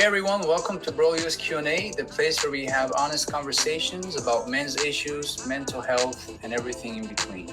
Hey everyone, welcome to Brolyo's Q&A, the place where we have honest conversations about men's issues, mental health, and everything in between.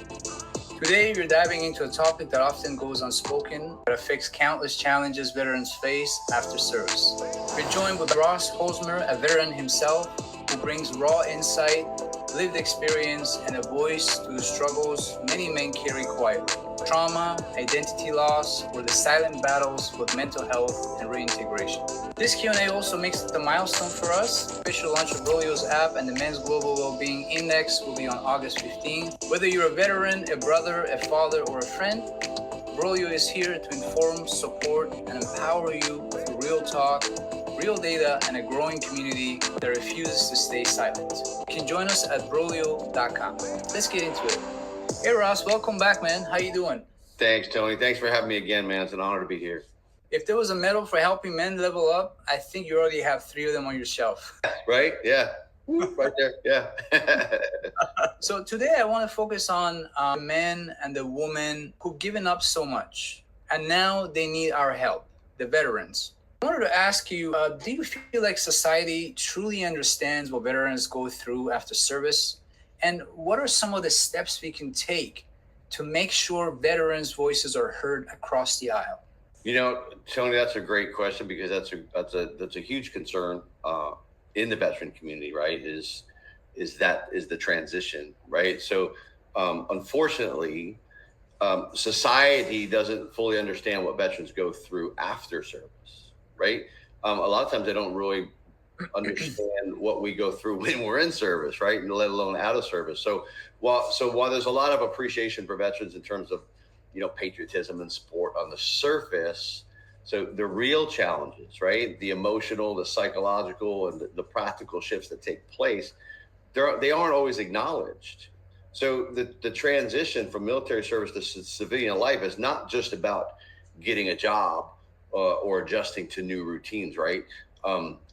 Today, we're diving into a topic that often goes unspoken, but affects countless challenges veterans face after service. We're joined with Russ Hosmer, a veteran himself, who brings raw insight, lived experience, and a voice to the struggles many men carry quietly. Trauma, identity loss, or the silent battles with mental health and reintegration. This Q&A also makes it a milestone for us. Official launch of Brolyo's app and the Men's Global Wellbeing Index will be on August 15th. Whether you're a veteran, a brother, a father, or a friend, Brolyo is here to inform, support, and empower you through real talk, real data, and a growing community that refuses to stay silent. You can join us at brolyo.com. Let's get into it. Hey Ross, welcome back, man. How you doing? Thanks, Tony. Thanks for having me again, man. It's an honor to be here. If there was a medal for helping men level up, I think you already have 3 of them on your shelf. Right? Yeah. Right there. Yeah. So today I want to focus on men and the women who've given up so much, and now they need our help, the veterans. I wanted to ask you, do you feel like society truly understands what veterans go through after service? And what are some of the steps we can take to make sure veterans' voices are heard across the aisle? You know, Tony, that's a great question because that's a huge concern in the veteran community, right? Is the transition, right? So unfortunately, society doesn't fully understand what veterans go through after service, right? A lot of times they don't really understand what we go through when we're in service, right? And let alone out of service. So while there's a lot of appreciation for veterans in terms of, you know, patriotism and support on the surface, so the real challenges, right? The emotional, the psychological, and the practical shifts that take place, they aren't always acknowledged. So the transition from military service to civilian life is not just about getting a job or adjusting to new routines, right?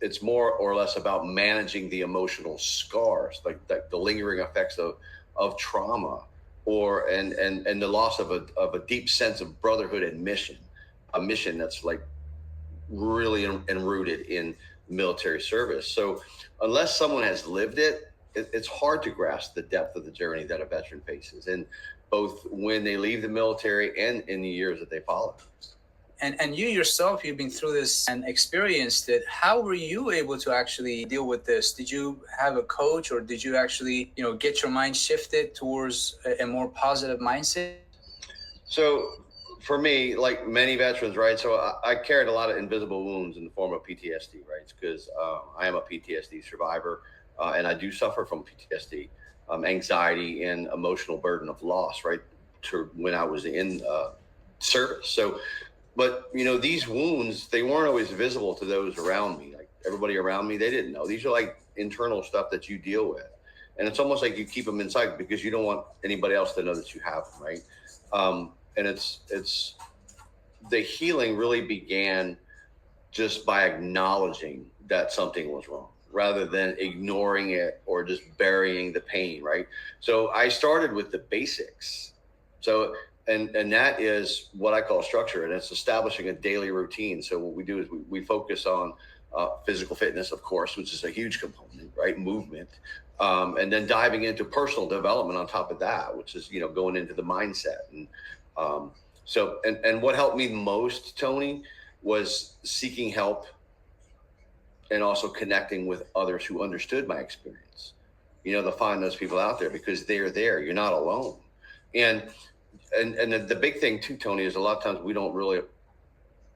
It's more or less about managing the emotional scars, like the lingering effects of trauma, and the loss of a deep sense of brotherhood and mission, a mission that's like really enrooted in military service. So unless someone has lived it, it's hard to grasp the depth of the journey that a veteran faces, and both when they leave the military and in the years that they follow. And you yourself, you've been through this and experienced it. How were you able to actually deal with this? Did you have a coach, or did you actually, get your mind shifted towards a more positive mindset? So for me, like many veterans, right? So I carried a lot of invisible wounds in the form of PTSD, right? Because I am a PTSD survivor, and I do suffer from PTSD, anxiety and emotional burden of loss, right? To when I was in service. So, but these wounds, they weren't always visible to those around me. Like everybody around me, they didn't know. These are like internal stuff that you deal with, and it's almost like you keep them inside because you don't want anybody else to know that you have them, right? And it's the healing really began just by acknowledging that something was wrong, rather than ignoring it or just burying the pain, right? So I started with the basics. So and that is what I call structure, and it's establishing a daily routine. So what we do is we focus on physical fitness, of course, which is a huge component, right? Movement, and then diving into personal development on top of that, which is going into the mindset. And so what helped me most, Tony, was seeking help and also connecting with others who understood my experience. To find those people out there, because they're there. You're not alone. And the big thing too, Tony, is a lot of times we don't really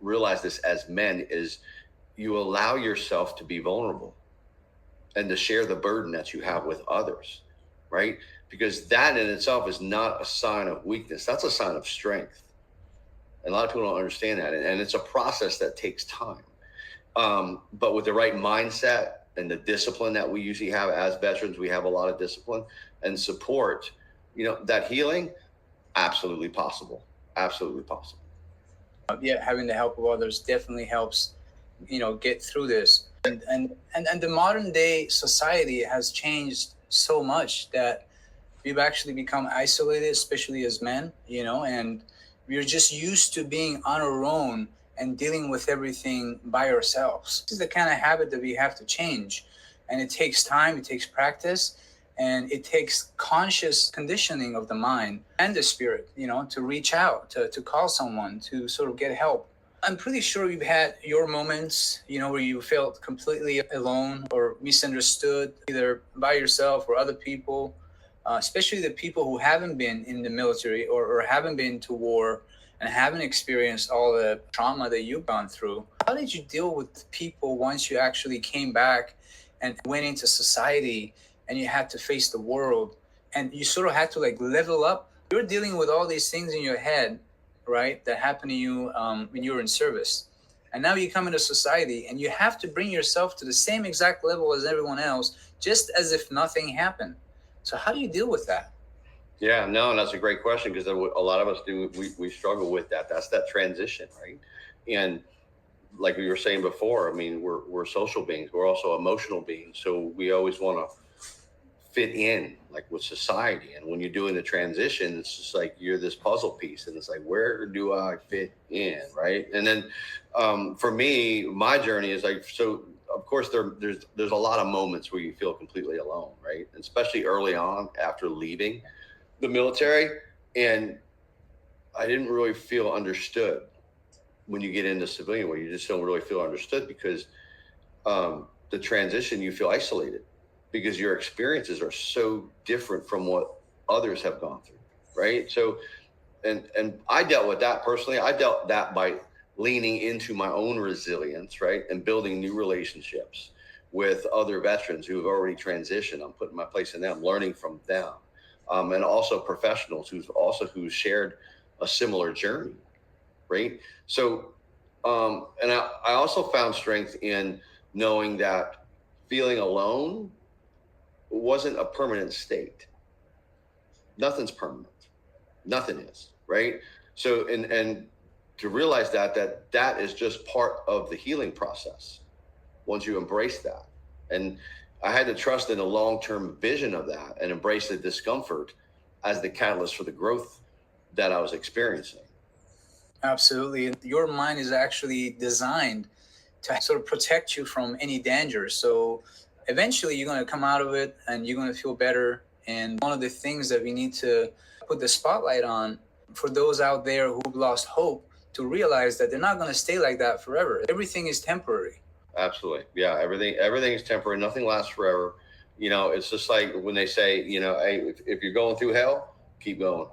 realize this as men, is you allow yourself to be vulnerable and to share the burden that you have with others, right? Because that in itself is not a sign of weakness. That's a sign of strength. And a lot of people don't understand that. And it's a process that takes time. But with the right mindset and the discipline that we usually have as veterans, we have a lot of discipline and support, that healing, absolutely possible. Absolutely possible. Yeah, having the help of others definitely helps, get through this. And the modern day society has changed so much that we've actually become isolated, especially as men, and we're just used to being on our own and dealing with everything by ourselves. This is the kind of habit that we have to change. And it takes time, it takes practice, and it takes conscious conditioning of the mind and the spirit, to reach out, to call someone, to sort of get help. I'm pretty sure you've had your moments, where you felt completely alone or misunderstood, either by yourself or other people, especially the people who haven't been in the military or haven't been to war and haven't experienced all the trauma that you've gone through. How did you deal with people once you actually came back and went into society and you had to face the world and you sort of had to level up? You're dealing with all these things in your head, right, that happened to you when you were in service. And now you come into society and you have to bring yourself to the same exact level as everyone else, just as if nothing happened. So how do you deal with that? Yeah, no, and that's a great question, because a lot of us do. We struggle with that. That's that transition, right? And like we were saying before, I mean, we're social beings. We're also emotional beings. So we always want to fit in, with society. And when you're doing the transition, it's just like you're this puzzle piece, and it's like, where do I fit in, right? And then for me, my journey is so. Of course, there's a lot of moments where you feel completely alone, right? And especially early on after leaving the military, and I didn't really feel understood. When you get into civilian, where you just don't really feel understood, because the transition, you feel isolated because your experiences are so different from what others have gone through, right? So, and I dealt with that personally. I dealt that by leaning into my own resilience, right, and building new relationships with other veterans who have already transitioned. I'm putting my place in them, learning from them, and also professionals who shared a similar journey, right? So, and I also found strength in knowing that feeling alone wasn't a permanent state. Nothing's permanent. Nothing is, right? So, and to realize that is just part of the healing process once you embrace that. And I had to trust in the long-term vision of that and embrace the discomfort as the catalyst for the growth that I was experiencing. Absolutely. Your mind is actually designed to sort of protect you from any danger. So eventually you're going to come out of it and you're going to feel better. And one of the things that we need to put the spotlight on for those out there who've lost hope, to realize that they're not going to stay like that forever. Everything is temporary. Absolutely. Yeah. Everything is temporary. Nothing lasts forever. It's just like when they say, hey, if you're going through hell, keep going.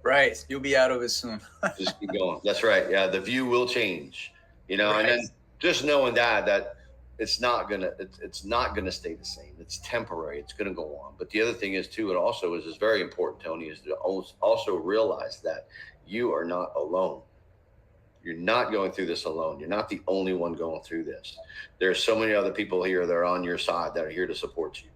Right. You'll be out of it soon. Just keep going. That's right. Yeah. The view will change, right. And then just knowing that it's not gonna stay the same. It's temporary. It's gonna go on. But the other thing is too, it also is very important, Tony, is to also realize that you are not alone. You're not going through this alone. You're not the only one going through this. There's so many other people here that are on your side that are here to support you.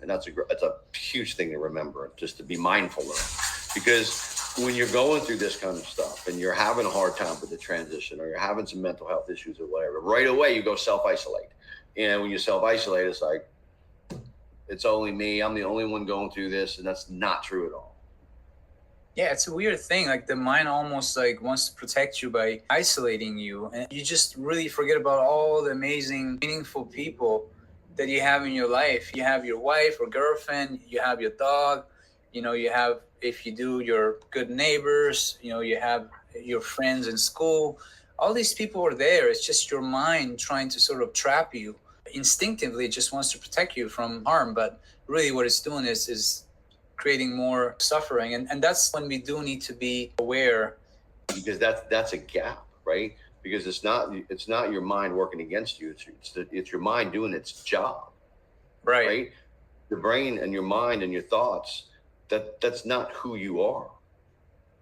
And that's a huge thing to remember, just to be mindful of. Because when you're going through this kind of stuff and you're having a hard time with the transition, or you're having some mental health issues or whatever, right away you go self-isolate. And when you self-isolate, it's like, it's only me. I'm the only one going through this. And that's not true at all. Yeah, it's a weird thing. The mind almost wants to protect you by isolating you. And you just really forget about all the amazing, meaningful people that you have in your life. You have your wife or girlfriend, you have your dog, you have, if you do, your good neighbors, you have your friends in school. All these people are there. It's just your mind trying to sort of trap you. Instinctively, it just wants to protect you from harm. But really what it's doing is creating more suffering. And that's when we do need to be aware. Because that's a gap, right? Because it's not your mind working against you. It's your mind doing its job, right? Your brain and your mind and your thoughts, that's not who you are.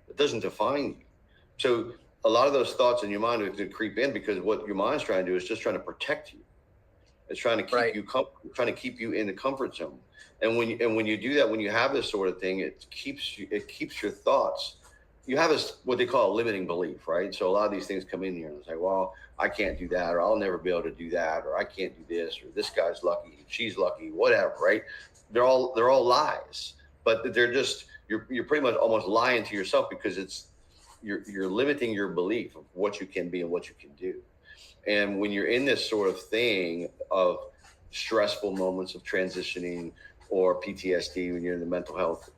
It doesn't define you. So a lot of those thoughts in your mind are going to creep in, because what your mind's trying to do is just trying to protect you. It's trying to keep you trying to keep you in the comfort zone. And when you do that, when you have this sort of thing, it keeps your thoughts. You have what they call a limiting belief, right? So a lot of these things come in here and it's like, well, I can't do that, or I'll never be able to do that, or I can't do this, or this guy's lucky, she's lucky, whatever, right? They're all lies, but they're just, you're pretty much almost lying to yourself, because you're limiting your belief of what you can be and what you can do. And when you're in this sort of thing of stressful moments of transitioning or PTSD, when you're in the mental health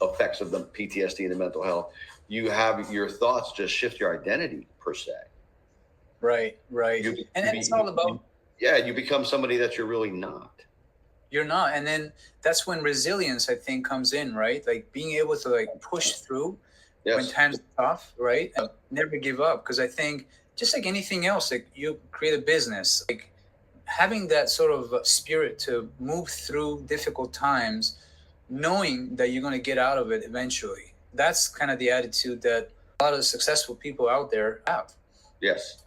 effects of the PTSD and the mental health, you have your thoughts just shift your identity per se. Right. And it's all about, yeah, you become somebody that you're really not. You're not. And then that's when resilience, I think, comes in, right? Like being able to like push through when times are tough, right? And never give up. Because I think just like anything else, like you create a business, like having that sort of spirit to move through difficult times, knowing that you're going to get out of it eventually. That's kind of the attitude that a lot of successful people out there have. Yes,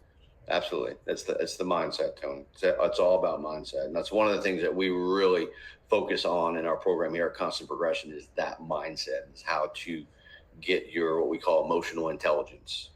absolutely. It's the mindset, Tony. It's all about mindset. And that's one of the things that we really focus on in our program here at Constant Progression is that mindset, is how to get your, what we call emotional intelligence.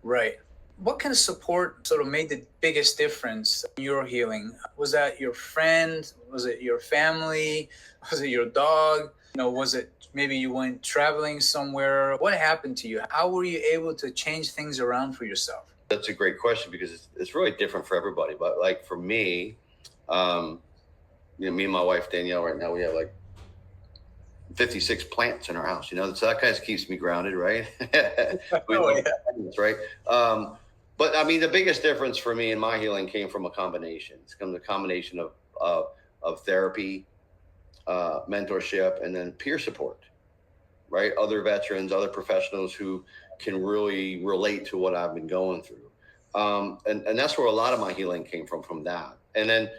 Right. What kind of support sort of made the biggest difference in your healing? Was that your friend? Was it your family? Was it your dog? Was it maybe you went traveling somewhere? What happened to you? How were you able to change things around for yourself? That's a great question because it's really different for everybody. But like for me, me and my wife, Danielle, right now, we have like 56 plants in our house, so that kind of keeps me grounded, right? Right. But I mean, the biggest difference for me in my healing came from a combination. It's come the combination of therapy, mentorship, and then peer support, right? Other veterans, other professionals who can really relate to what I've been going through. And that's where a lot of my healing came from that. And then,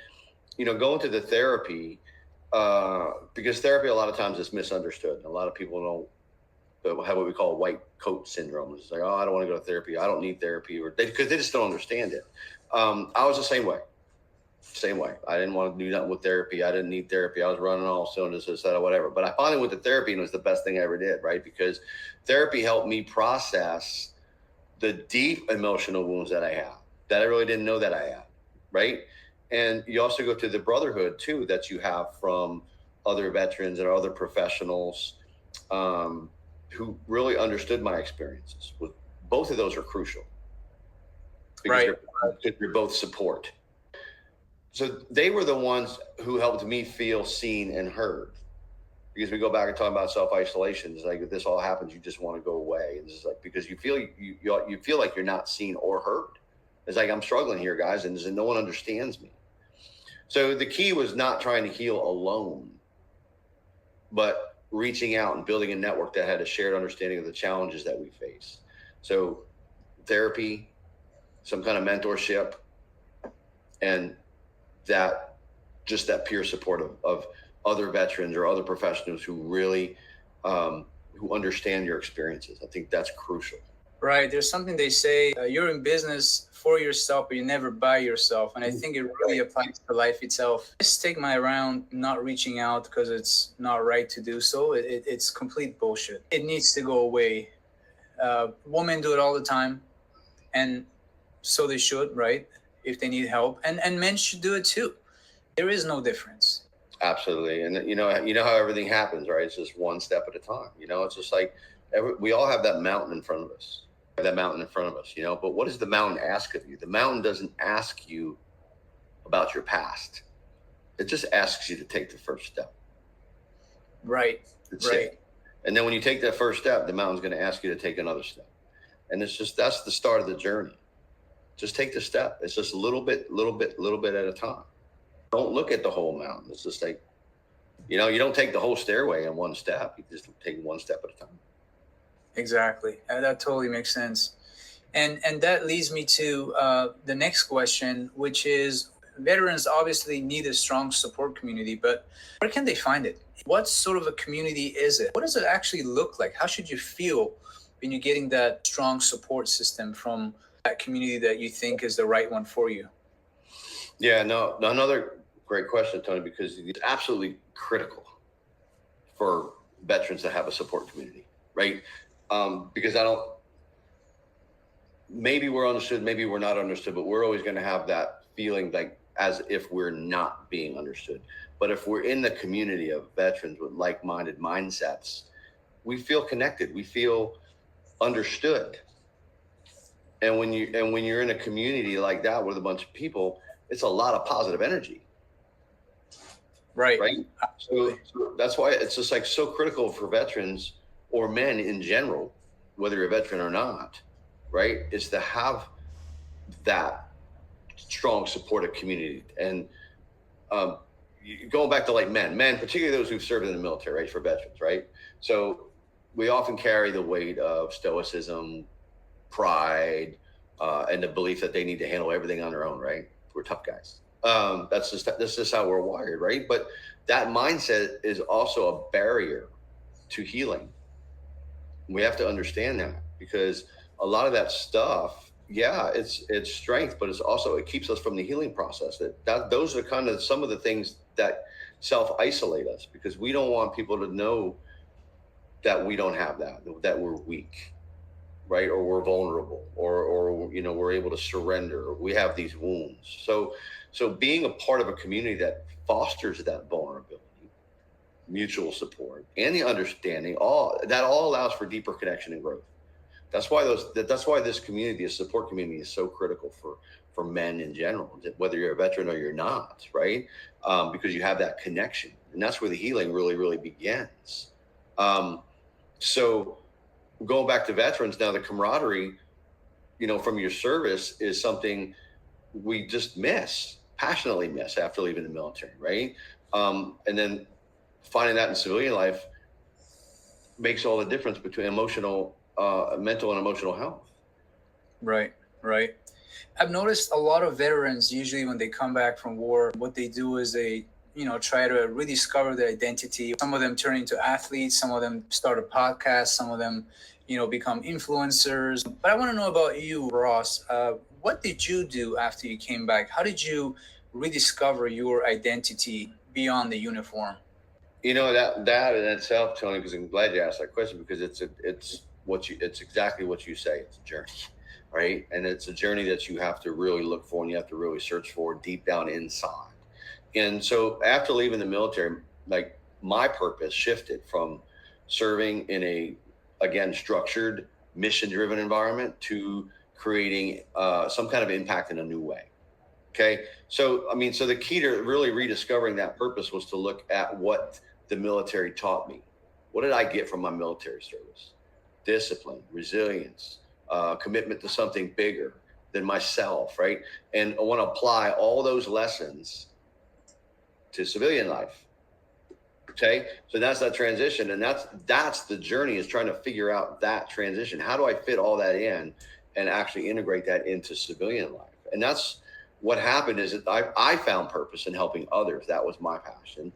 going to the therapy, because therapy a lot of times is misunderstood. A lot of people don't have what we call white coat syndrome. It's like, oh, I don't want to go to therapy. I don't need therapy, because they just don't understand it. I was the same way. I didn't want to do nothing with therapy. I didn't need therapy. I was running all cylinders, this, that, or whatever. But I finally went to therapy, and it was the best thing I ever did, right? Because therapy helped me process the deep emotional wounds that I have, that I really didn't know that I had, right? And you also go to the brotherhood, too, that you have from other veterans and other professionals who really understood my experiences. Both of those are crucial. Because they're both support. So they were the ones who helped me feel seen and heard. Because we go back and talk about self-isolation. It's like if this all happens, you just want to go away. And it's like because you feel like you're not seen or heard. It's like I'm struggling here, guys, and no one understands me. So the key was not trying to heal alone, but reaching out and building a network that had a shared understanding of the challenges that we face. So therapy, some kind of mentorship, and that peer support of other veterans or other professionals who really who understand your experiences. I think that's crucial. Right. There's something they say, you're in business for yourself, but you never buy yourself. And I think it really applies to life itself. This stigma around not reaching out because it's not right to do so, it's complete bullshit. It needs to go away. Women do it all the time. And so they should, right? If they need help. And men should do it too. There is no difference. Absolutely. And you know how everything happens, right? It's just one step at a time. It's just like we all have that mountain in front of us. But what does the mountain ask of you? The mountain doesn't ask you about your past. It just asks you to take the first step. Right. Right. And then when you take that first step, the mountain's going to ask you to take another step. And that's the start of the journey. Just take the step. It's just a little bit at a time. Don't look at the whole mountain. It's just like, you don't take the whole stairway in one step. You just take one step at a time. Exactly. That totally makes sense. And that leads me to the next question, which is veterans obviously need a strong support community, but where can they find it? What sort of a community is it? What does it actually look like? How should you feel when you're getting that strong support system from that community that you think is the right one for you? Yeah, no, another great question, Tony, because it's absolutely critical for veterans to have a support community, right? Because maybe we're understood, maybe we're not understood, but we're always going to have that feeling like as if we're not being understood. But if we're in the community of veterans with like-minded mindsets, we feel connected. We feel understood. And when you're in a community like that with a bunch of people, it's a lot of positive energy. Right. Right. So that's why it's just like so critical for veterans or men in general, whether you're a veteran or not, right, is to have that strong supportive community. And going back to like men, particularly those who've served in the military, right, for veterans, right? So we often carry the weight of stoicism, pride, and the belief that they need to handle everything on their own, right? We're tough guys. That's just how we're wired, right? But that mindset is also a barrier to healing. We have to understand that, because a lot of that stuff, yeah, it's strength, but it keeps us from the healing process. Those are kind of some of the things that self-isolate us, because we don't want people to know that we don't have that we're weak, right? Or we're vulnerable, or we're able to surrender. We have these wounds. So being a part of a community that fosters that vulnerability, mutual support, and the understanding, all allows for deeper connection and growth. That's why this community, this support community, is so critical for men in general, whether you're a veteran or you're not, right? Because you have that connection, and that's where the healing really, really begins. So going back to veterans now, the camaraderie, from your service is something we just passionately miss after leaving the military, right? And then finding that in civilian life makes all the difference between mental and emotional health. Right. I've noticed a lot of veterans, usually when they come back from war, what they do is they try to rediscover their identity. Some of them turn into athletes, some of them start a podcast, some of them become influencers. But I want to know about you, Ross. What did you do after you came back? How did you rediscover your identity beyond the uniform? That in itself, Tony, because I'm glad you asked that question, because it's exactly what you say. It's a journey, right? And it's a journey that you have to really look for, and you have to really search for deep down inside. And so after leaving the military, like, my purpose shifted from serving in a, again, structured, mission-driven environment to creating some kind of impact in a new way. Okay. So the key to really rediscovering that purpose was to look at what the military taught me. What did I get from my military service? Discipline, resilience, commitment to something bigger than myself, right? And I want to apply all those lessons to civilian life. Okay. So that's that transition. And that's the journey, is trying to figure out that transition. How do I fit all that in and actually integrate that into civilian life? And that's what happened, is that I found purpose in helping others. That was my passion,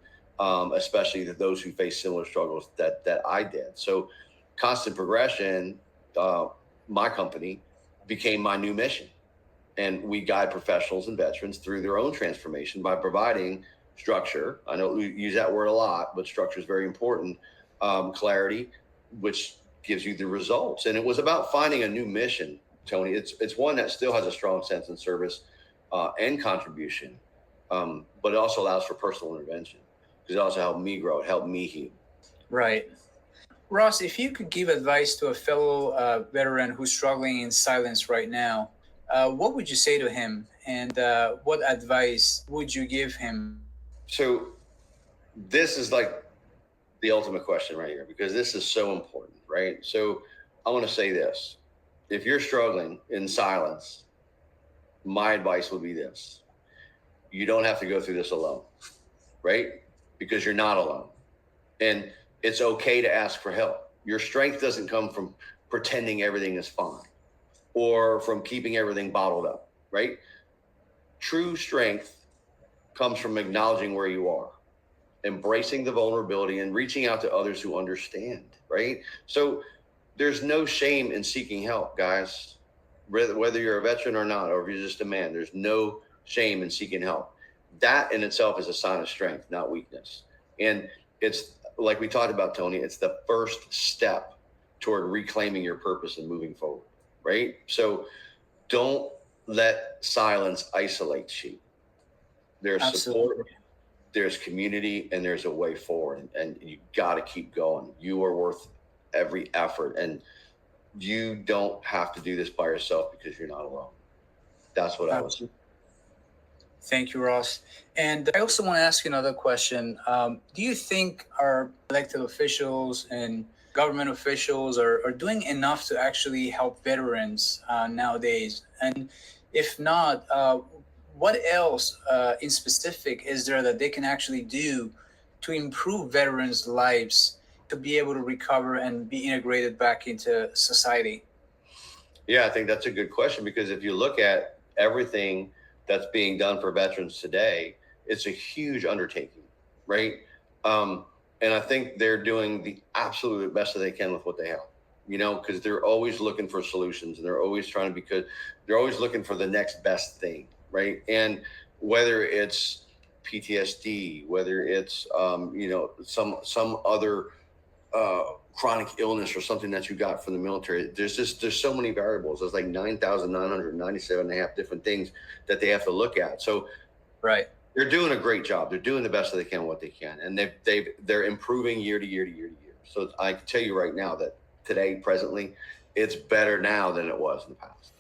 especially those who face similar struggles that I did. So Constant Progression, my company, became my new mission. And we guide professionals and veterans through their own transformation by providing structure. I know we use that word a lot, but structure is very important. Clarity, which gives you the results. And it was about finding a new mission, Tony. It's one that still has a strong sense in service and contribution, but it also allows for personal intervention, because it also helped me grow. It helped me heal. Right. Ross, if you could give advice to a fellow veteran who's struggling in silence right now, what would you say to him, and what advice would you give him? So this is like the ultimate question right here, because this is so important, right? So I want to say this. If you're struggling in silence, my advice would be this: you don't have to go through this alone, right? Because you're not alone. And it's okay to ask for help. Your strength doesn't come from pretending everything is fine or from keeping everything bottled up, right? True strength comes from acknowledging where you are, embracing the vulnerability, and reaching out to others who understand, right? So there's no shame in seeking help, guys. Whether you're a veteran or not, or if you're just a man, there's no shame in seeking help. That in itself is a sign of strength, not weakness. And it's like we talked about, Tony, it's the first step toward reclaiming your purpose and moving forward, right? So don't let silence isolate you. There's Absolutely. support, there's community, and there's a way forward. And you got to keep going. You are worth every effort. And you don't have to do this by yourself because you're not alone. That's what I was. Thank you, Ross. And I also want to ask you another question. Do you think our elected officials and government officials are doing enough to actually help veterans nowadays? And if not, what else in specific is there that they can actually do to improve veterans' lives to be able to recover and be integrated back into society? Yeah, I think that's a good question, because if you look at everything that's being done for veterans today, it's a huge undertaking, right? And I think they're doing the absolute best that they can with what they have, because they're always looking for solutions, and they're always because they're always looking for the next best thing, right? And whether it's PTSD, whether it's some other chronic illness or something that you got from the military, there's so many variables. There's like 9,997 and a half different things that they have to look at. So right, they're doing a great job. They're doing the best that they can, what they can, and they're improving year to year to year to year. So I can tell you right now that today, presently, it's better now than it was in the past.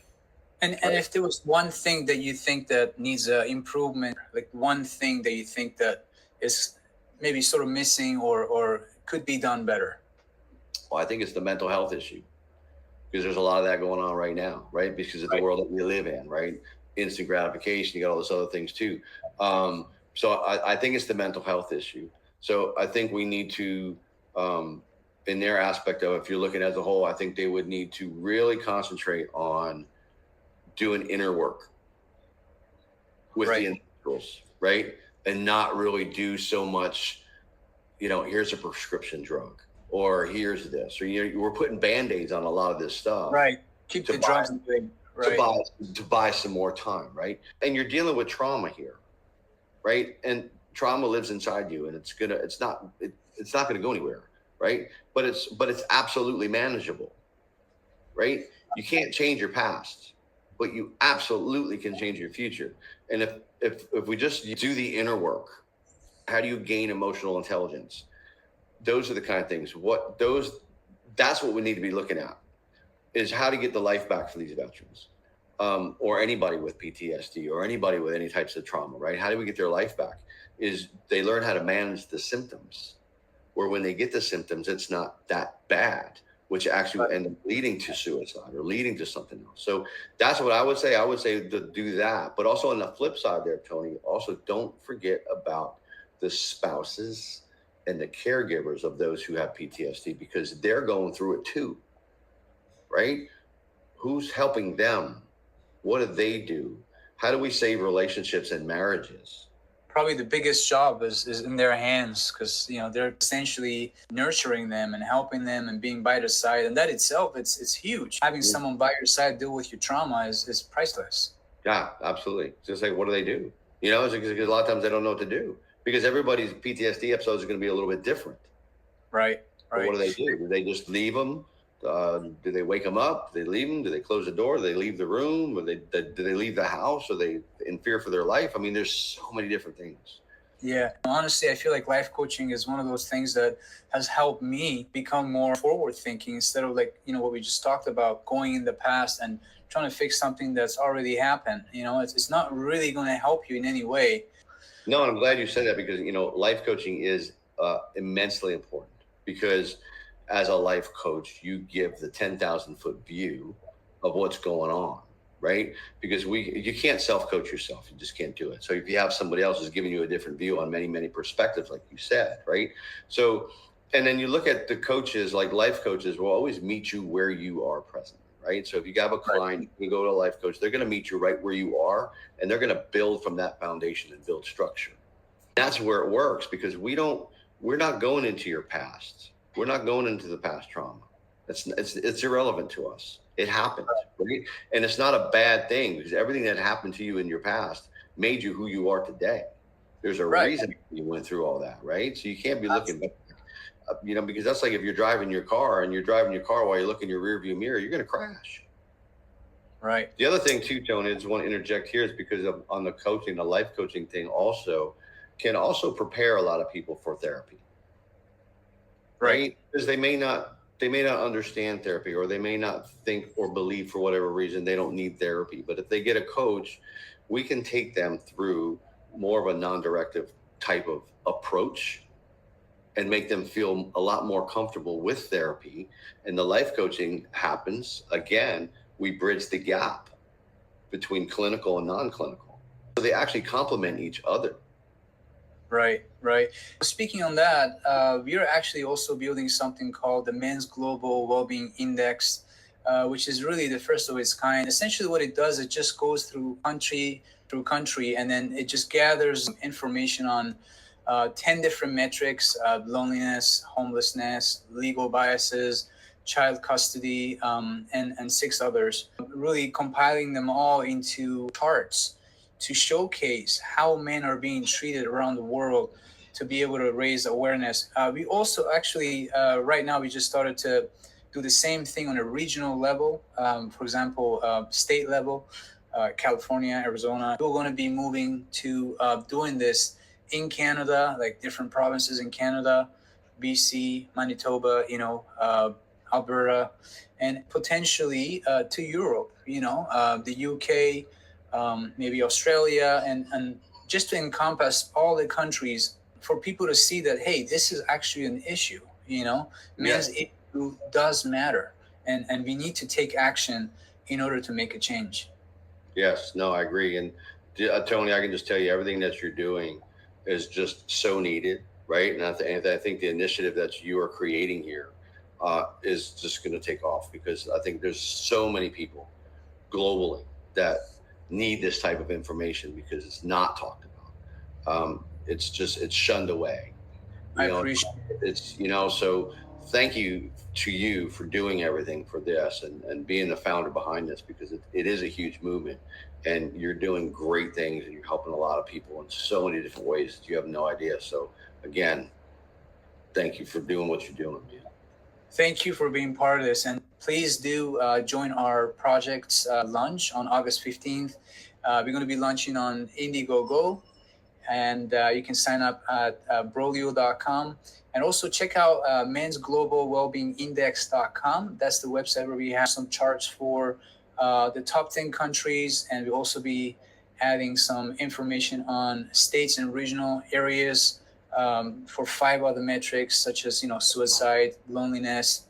And if there was one thing that you think that needs improvement, like one thing that you think that is maybe sort of missing or could be done better? Well, I think it's the mental health issue, because there's a lot of that going on right now, right? Because of the world that we live in, right? Instant gratification, you got all those other things too. So I think it's the mental health issue. So I think we need to, in their aspect of, if you're looking as a whole, I think they would need to really concentrate on doing inner work with the individuals, right? And not really do so much, here's a prescription drug, or here's this, or we're putting Band-Aids on a lot of this stuff. Right. Keep the drugs in the right. To buy some more time, right? And you're dealing with trauma here, right? And trauma lives inside you, and it's not gonna go anywhere, right? But it's absolutely manageable, right? You can't change your past, but you absolutely can change your future. And if we just do the inner work, how do you gain emotional intelligence? Those are the kind of things. That's what we need to be looking at, is how to get the life back for these veterans, or anybody with PTSD, or anybody with any types of trauma, right? How do we get their life back? Is they learn how to manage the symptoms, where when they get the symptoms, it's not that bad, which actually will end up leading to suicide or leading to something else. So that's what I would say. I would say to do that. But also on the flip side there, Tony, also don't forget about the spouses and the caregivers of those who have PTSD, because they're going through it too, right? Who's helping them? What do they do? How do we save relationships and marriages? Probably the biggest job is in their hands, because they're essentially nurturing them and helping them and being by their side, and that itself, it's huge. Having someone by your side deal with your trauma is priceless. Yeah, absolutely. Just like, what do they do? Because a lot of times they don't know what to do, because everybody's PTSD episodes are going to be a little bit different. Right. But what do they do? Do they just leave them? Do they wake them up? Do they leave them? Do they close the door? Do they leave the room? Or do they leave the house? Are they in fear for their life? I mean, there's so many different things. Yeah. Honestly, I feel like life coaching is one of those things that has helped me become more forward thinking, instead of what we just talked about, going in the past and trying to fix something that's already happened. It's not really going to help you in any way. No, and I'm glad you said that, because, life coaching is immensely important, because as a life coach, you give the 10,000 foot view of what's going on, right? Because you can't self-coach yourself. You just can't do it. So if you have somebody else who's giving you a different view on many, many perspectives, like you said, right? So, and then you look at the coaches, like life coaches will always meet you where you are presently, right? So if you have a client, you go to a life coach, they're going to meet you right where you are, and they're going to build from that foundation and build structure. That's where it works, because we're not going into your past. We're not going into the past trauma. It's irrelevant to us. It happened, right? And it's not a bad thing, because everything that happened to you in your past made you who you are today. There's a reason you went through all that, right? So you can't be looking back, because that's like if you're driving your car while you look in your rearview mirror, you're going to crash. Right. The other thing too, Tony, I just want to interject here, is because on the coaching, the life coaching thing can also prepare a lot of people for therapy. Right? Because they may not They may not understand therapy, or they may not think or believe for whatever reason they don't need therapy. But if they get a coach, we can take them through more of a non-directive type of approach and make them feel a lot more comfortable with therapy. And the life coaching happens, again, we bridge the gap between clinical and non-clinical. So they actually complement each other. Right, right. Speaking on that, we are actually also building something called the Men's Global Wellbeing Index, which is really the first of its kind. Essentially what it does, it just goes through country, and then it just gathers information on 10 different metrics: loneliness, homelessness, legal biases, child custody, and 6 others, really compiling them all into charts to showcase how men are being treated around the world, to be able to raise awareness. We also actually, right now, we just started to do the same thing on a regional level. For example, state level, California, Arizona. We're going to be moving to doing this in Canada, like different provinces in Canada, BC, Manitoba, Alberta, and potentially to Europe, the UK, maybe Australia, and just to encompass all the countries, for people to see that, hey, this is actually an issue. Men's issue does matter, and we need to take action in order to make a change. Yes, no, I agree. And Tony, I can just tell you, everything that you're doing is just so needed, right? And I think the initiative that you are creating here is just going to take off, because I think there's so many people globally that need this type of information, because it's not talked about. It's shunned away. I appreciate it's so thank you to you for doing everything for this, and being the founder behind this, because it is a huge movement, and you're doing great things, and you're helping a lot of people in so many different ways that you have no idea. So again, thank you for doing what you're doing, man. Thank you for being part of this, and please do join our project's launch on August 15th. We're going to be launching on Indiegogo, and you can sign up at Brolyo.com, and also check out mensglobalwellbeingindex.com. That's the website where we have some charts for the top 10 countries, and we'll also be adding some information on states and regional areas for 5 other metrics, such as suicide, loneliness.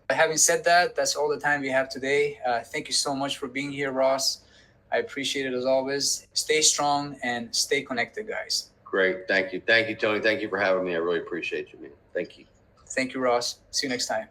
Having said that, that's all the time we have today. Thank you so much for being here, Ross. I appreciate it as always. Stay strong and stay connected, guys. Great. Thank you, Tony. Thank you for having me. I really appreciate you, man. Thank you. Thank you, Ross. See you next time.